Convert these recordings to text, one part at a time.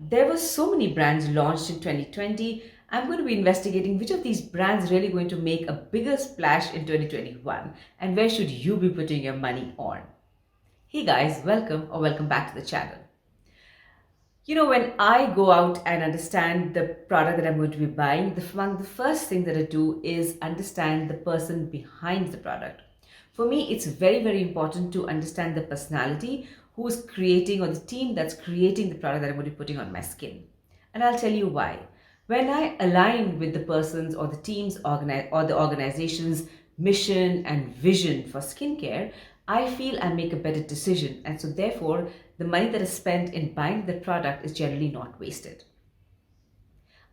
There were so many brands launched in 2020. I'm going to be investigating which of these brands really going to make a bigger splash in 2021 and where should you be putting your money on. Hey guys, welcome back to the channel. When I go out and understand the product that I'm going to be buying, the first thing that I do is understand the person behind the product. For me, it's very, very important to understand the personality who is creating or the team that's creating the product that I'm going to be putting on my skin. And I'll tell you why. When I align with the person's or the team's or the organization's mission and vision for skincare, I feel I make a better decision. And so therefore, the money that is spent in buying the product is generally not wasted.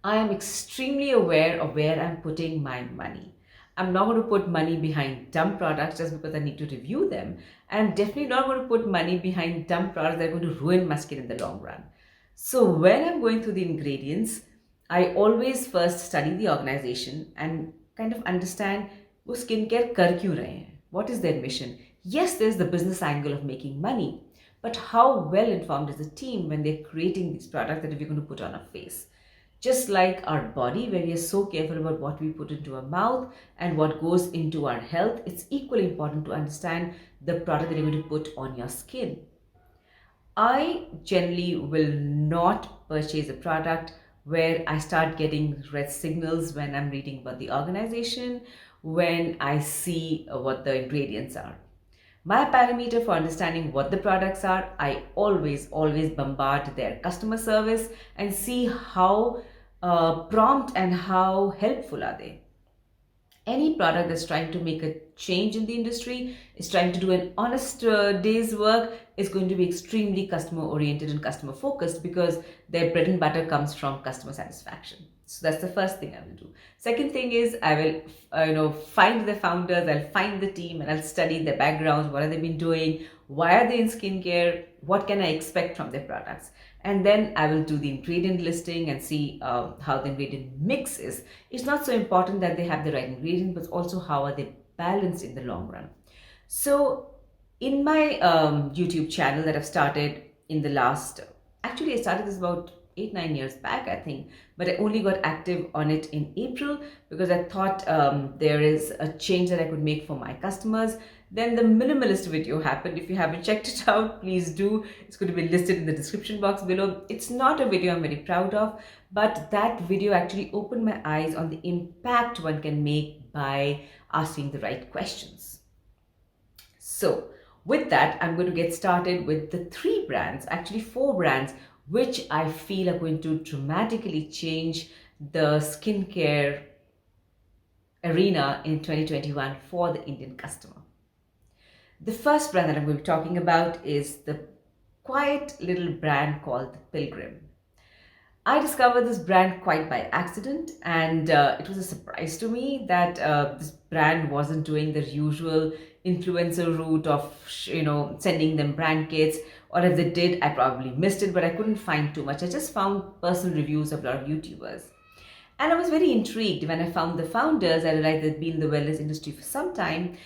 I am extremely aware of where I'm putting my money. I'm not going to put money behind dumb products just because I need to review them. And I'm definitely not going to put money behind dumb products that are going to ruin my skin in the long run. So when I'm going through the ingredients, I always first study the organization and kind of understand वो skincare कर क्यों रहे हैं? What is their mission? Yes, there's the business angle of making money, but how well informed is the team when they're creating these products that we're going to put on our face? Just like our body, where we are so careful about what we put into our mouth and what goes into our health, it's equally important to understand the product that you're going to put on your skin. I generally will not purchase a product where I start getting red signals when I'm reading about the organization, when I see what the ingredients are. My parameter for understanding what the products are, I always bombard their customer service and see how prompt and how helpful are they. Any product that's trying to make a change in the industry, is trying to do an honest day's work, is going to be extremely customer oriented and customer focused because their bread and butter comes from customer satisfaction. So that's the first thing I will do. Second thing is I will find the founders, I'll find the team and I'll study their backgrounds. What have they been doing? Why are they in skincare? What can I expect from their products? And then I will do the ingredient listing and see how the ingredient mix is. It's not so important that they have the right ingredient, but also how are they balanced in the long run. So in my YouTube channel that I've started in the last, actually I started this about 8-9 years back, I think, but I only got active on it in April because I thought there is a change that I could make for my customers. Then the minimalist video happened. If you haven't checked it out, please do. It's going to be listed in the description box below. It's not a video I'm very proud of, but that video actually opened my eyes on the impact one can make by asking the right questions. So with that, I'm going to get started with the 3 brands, actually 4 brands, which I feel are going to dramatically change the skincare arena in 2021 for the Indian customer. The first brand that I'm going to be talking about is the quiet little brand called Pilgrim. I discovered this brand quite by accident, and it was a surprise to me that this brand wasn't doing the usual influencer route of sending them brand kits, or if they did, I probably missed it, but I couldn't find too much. I just found personal reviews of a lot of YouTubers. And I was very intrigued when I found the founders. I realized they'd been in the wellness industry for some time.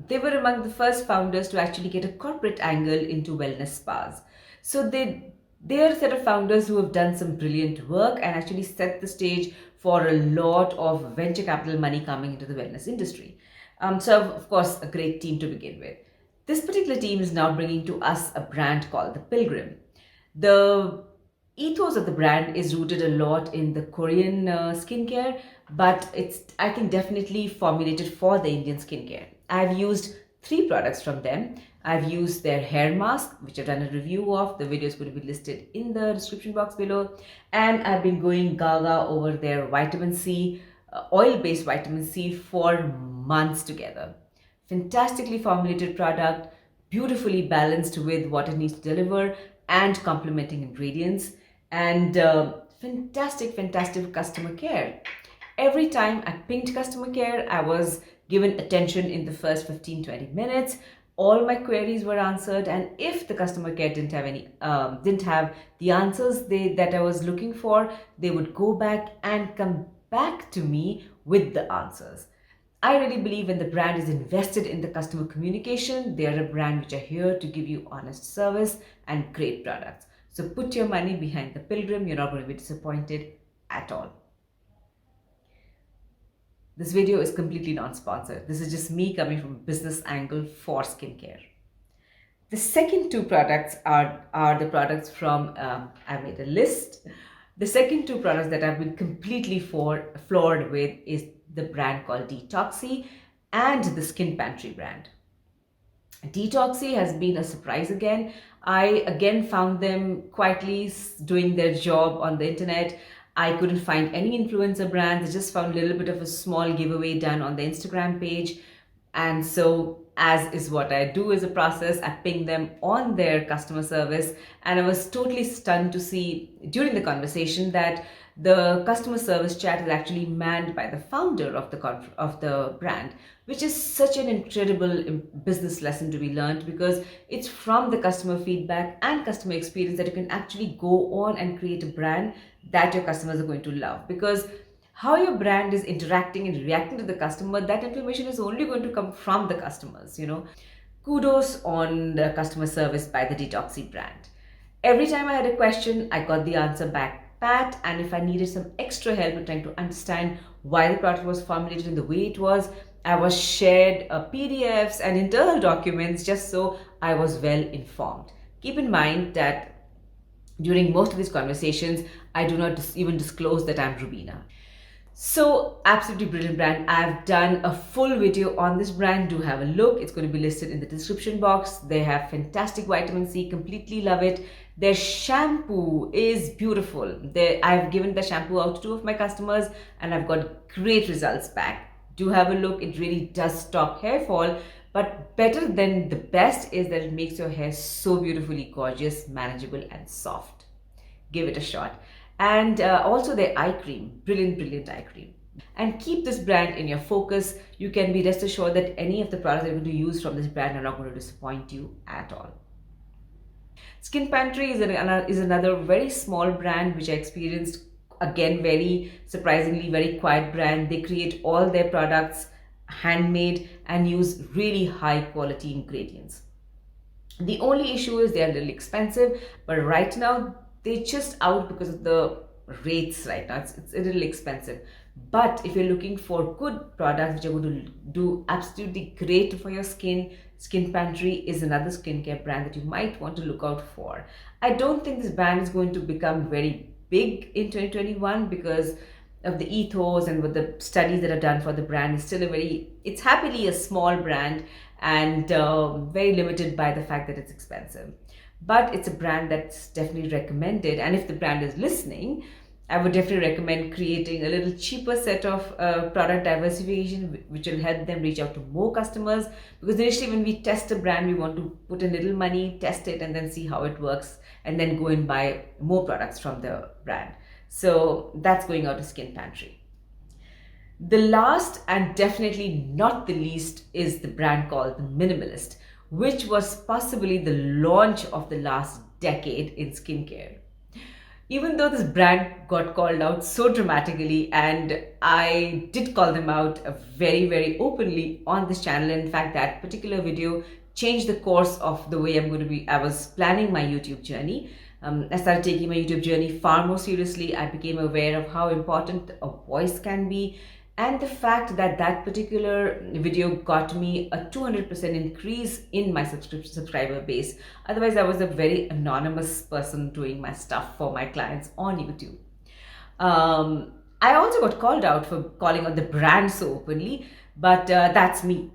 They were among the first founders to actually get a corporate angle into wellness spas. So they're a set of founders who have done some brilliant work and actually set the stage for a lot of venture capital money coming into the wellness industry. So of course, a great team to begin with. This particular team is now bringing to us a brand called the Pilgrim. The ethos of the brand is rooted a lot in the Korean skincare, but it's, I think, definitely formulated for the Indian skincare. I've used 3 products from them. I've used their hair mask, which I've done a review of. The video is going to be listed in the description box below. And I've been going gaga over their vitamin C, oil-based vitamin C for months together. Fantastically formulated product, beautifully balanced with what it needs to deliver and complementing ingredients, and fantastic customer care. Every time I pinged customer care, I was given attention in the first 15-20 minutes. All my queries were answered, and if the customer care didn't have the answers that I was looking for, they would go back and come back to me with the answers. I really believe when the brand is invested in the customer communication, they are a brand which are here to give you honest service and great products. So put your money behind the Pilgrim. You're not going to be disappointed at all. This video is completely non-sponsored. This is just me coming from a business angle for skincare. The second two products are the products from, I made a list. The second two products that I've been completely floored with is the brand called Detoxy and the Skin Pantry brand. Detoxy has been a surprise again. I again found them quietly doing their job on the internet. I couldn't find any influencer brands. I just found a little bit of a small giveaway done on the Instagram page. And so, as is what I do as a process, I pinged them on their customer service, and I was totally stunned to see during the conversation that the customer service chat is actually manned by the founder of the brand, which is such an incredible business lesson to be learned, because it's from the customer feedback and customer experience that you can actually go on and create a brand that your customers are going to love. Because how your brand is interacting and reacting to the customer, that information is only going to come from the customers. Kudos on the customer service by the Detoxy brand. Every time I had a question, I got the answer back pat, and if I needed some extra help in trying to understand why the product was formulated in the way it was, I was shared PDFs and internal documents just so I was well informed. Keep in mind that during most of these conversations, I do not even disclose that I'm Rubina. So, absolutely brilliant brand. I've done a full video on this brand. Do have a look. It's going to be listed in the description box. They have fantastic vitamin C. Completely love it. Their shampoo is beautiful. I've given the shampoo out to 2 of my customers and I've got great results back. Do have a look. It really does stop hair fall. But better than the best is that it makes your hair so beautifully gorgeous, manageable, and soft. Give it a shot. And also their eye cream, brilliant eye cream. And keep this brand in your focus. You can be rest assured that any of the products that you're going to use from this brand are not going to disappoint you at all. Skin Pantry is another very small brand which I experienced, again, very surprisingly very quiet brand. They create all their products handmade and use really high quality ingredients. The only issue is they're a little expensive, but right now they're just out because of the rates right now. It's a little expensive. But if you're looking for good products which are going to do absolutely great for your skin, Skin Pantry is another skincare brand that you might want to look out for. I don't think this brand is going to become very big in 2021 because of the ethos and with the studies that are done for the brand. It's happily a small brand and very limited by the fact that it's expensive. But it's a brand that's definitely recommended. And if the brand is listening, I would definitely recommend creating a little cheaper set of product diversification, which will help them reach out to more customers. Because initially, when we test a brand, we want to put in little money, test it, and then see how it works, and then go and buy more products from the brand. So that's going out to Skin Pantry. The last and definitely not the least is the brand called The Minimalist, which was possibly the launch of the last decade in skincare. Even though this brand got called out so dramatically, and I did call them out very, very openly on this channel. In fact, that particular video changed the course of the way I was planning my YouTube journey. I started taking my YouTube journey far more seriously. I became aware of how important a voice can be, and the fact that that particular video got me a 200% increase in my subscriber base. Otherwise, I was a very anonymous person doing my stuff for my clients on YouTube. I also got called out for calling out the brand so openly, but that's me.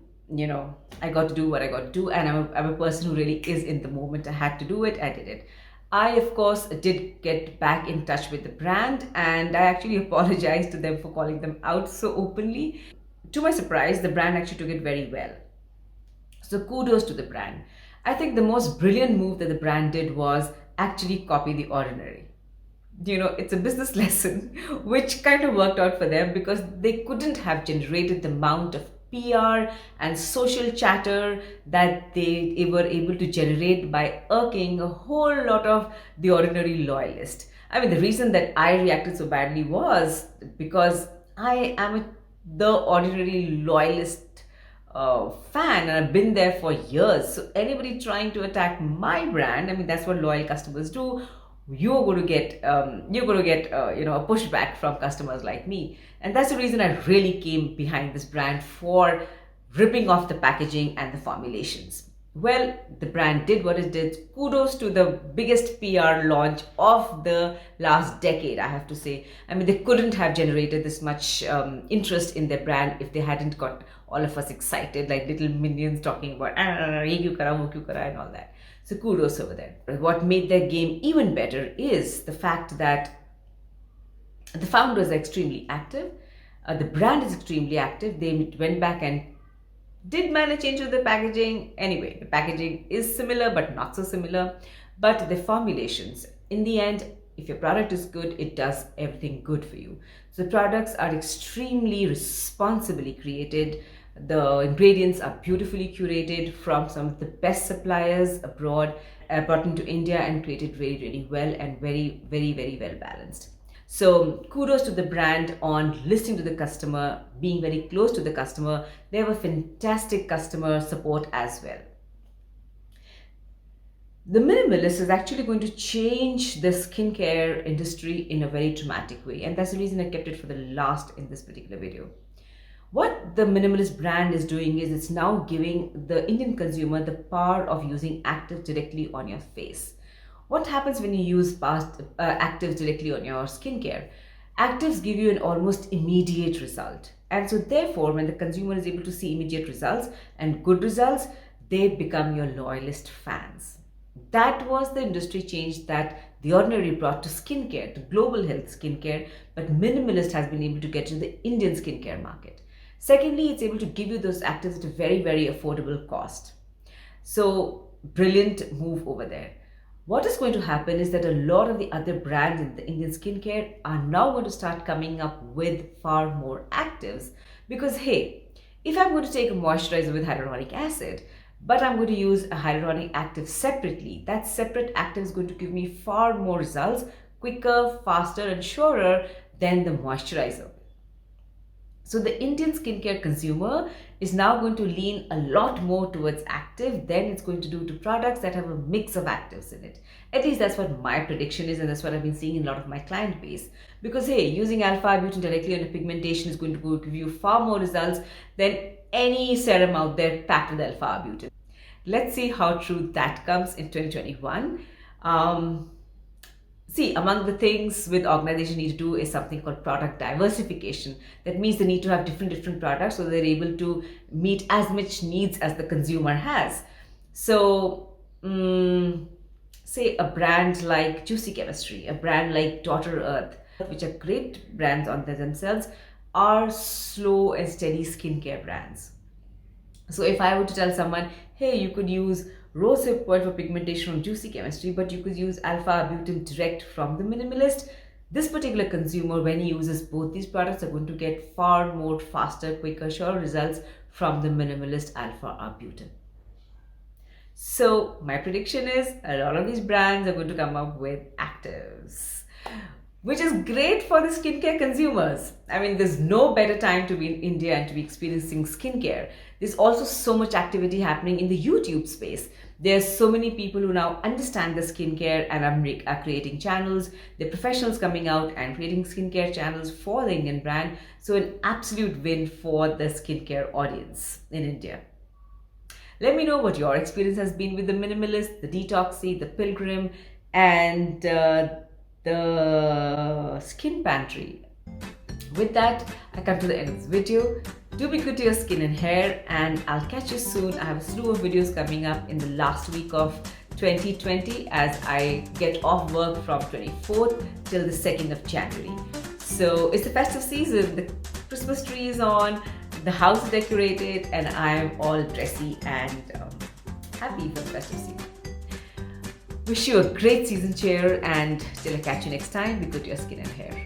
I got to do what I got to do, and I'm a person who really is in the moment. I had to do it, I did it. I, of course, did get back in touch with the brand, and I actually apologized to them for calling them out so openly. To my surprise, the brand actually took it very well. So kudos to the brand. I think the most brilliant move that the brand did was actually copy The Ordinary. It's a business lesson which kind of worked out for them, because they couldn't have generated the amount of PR and social chatter that they were able to generate by irking a whole lot of The Ordinary loyalists. I mean, the reason that I reacted so badly was because I am The Ordinary loyalist fan, and I've been there for years. So anybody trying to attack my brand, I mean, that's what loyal customers do, you're going to get a pushback from customers like me. And that's the reason I really came behind this brand, for ripping off the packaging and the formulations. Well, the brand did what it did. Kudos to the biggest PR launch of the last decade, I have to say. I mean, they couldn't have generated this much interest in their brand if they hadn't got all of us excited like little minions talking about ye kyun kara, wo kyun kara, and all that. So kudos over there. What made their game even better is the fact that the founders are extremely active. The brand is extremely active. They went back and did manage change the packaging. Anyway, the packaging is similar but not so similar. But the formulations, in the end, if your product is good, it does everything good for you. So the products are extremely responsibly created. The ingredients are beautifully curated from some of the best suppliers abroad, brought into India and created really, really well, and very, very, very well balanced. So kudos to the brand on listening to the customer, being very close to the customer. They have a fantastic customer support as well. The Minimalist is actually going to change the skincare industry in a very dramatic way, and that's the reason I kept it for the last in this particular video. What the Minimalist brand is doing is it's now giving the Indian consumer the power of using actives directly on your face. What happens when you use actives directly on your skincare? Actives give you an almost immediate result. And so therefore, when the consumer is able to see immediate results and good results, they become your loyalist fans. That was the industry change that The Ordinary brought to skincare, to global health skincare, but Minimalist has been able to get into the Indian skincare market. Secondly, it's able to give you those actives at a very, very affordable cost. So, brilliant move over there. What is going to happen is that a lot of the other brands in the Indian skincare are now going to start coming up with far more actives, because hey, if I'm going to take a moisturizer with hyaluronic acid, but I'm going to use a hyaluronic active separately, that separate active is going to give me far more results, quicker, faster, and surer than the moisturizer. So the Indian skincare consumer is now going to lean a lot more towards active than it's going to do to products that have a mix of actives in it. At least that's what my prediction is, and that's what I've been seeing in a lot of my client base. Because hey, using alpha-arbutin directly on a pigmentation is going to give you far more results than any serum out there packed with alpha-arbutin. Let's see how true that comes in 2021. See, among the things with organization need to do is something called product diversification. That means they need to have different products so they're able to meet as much needs as the consumer has. So, say a brand like Juicy Chemistry, a brand like Daughter Earth, which are great brands on themselves, are slow and steady skincare brands. So if I were to tell someone, hey, you could use rosehip oil for pigmentation from Juicy Chemistry, but you could use alpha-arbutin direct from the Minimalist, this particular consumer, when he uses both these products, are going to get far more faster, quicker, surer results from the Minimalist alpha-arbutin. So my prediction is a lot of these brands are going to come up with actives, which is great for the skincare consumers. I mean, there's no better time to be in India and to be experiencing skincare. There's also so much activity happening in the YouTube space. There's so many people who now understand the skincare and are creating channels. There are professionals coming out and creating skincare channels for the Indian brand. So an absolute win for the skincare audience in India. Let me know what your experience has been with the Minimalist, the Detoxy, the Pilgrim, and the Skin Pantry. With that, I come to the end of this video. Do be good to your skin and hair, and I'll catch you soon. I have a slew of videos coming up in the last week of 2020 as I get off work from 24th till the 2nd of January. So it's the festive season. The Christmas tree is on, the house is decorated, and I'm all dressy and happy for the festive season. Wish you a great season cheer, and till I catch you next time, be good to your skin and hair.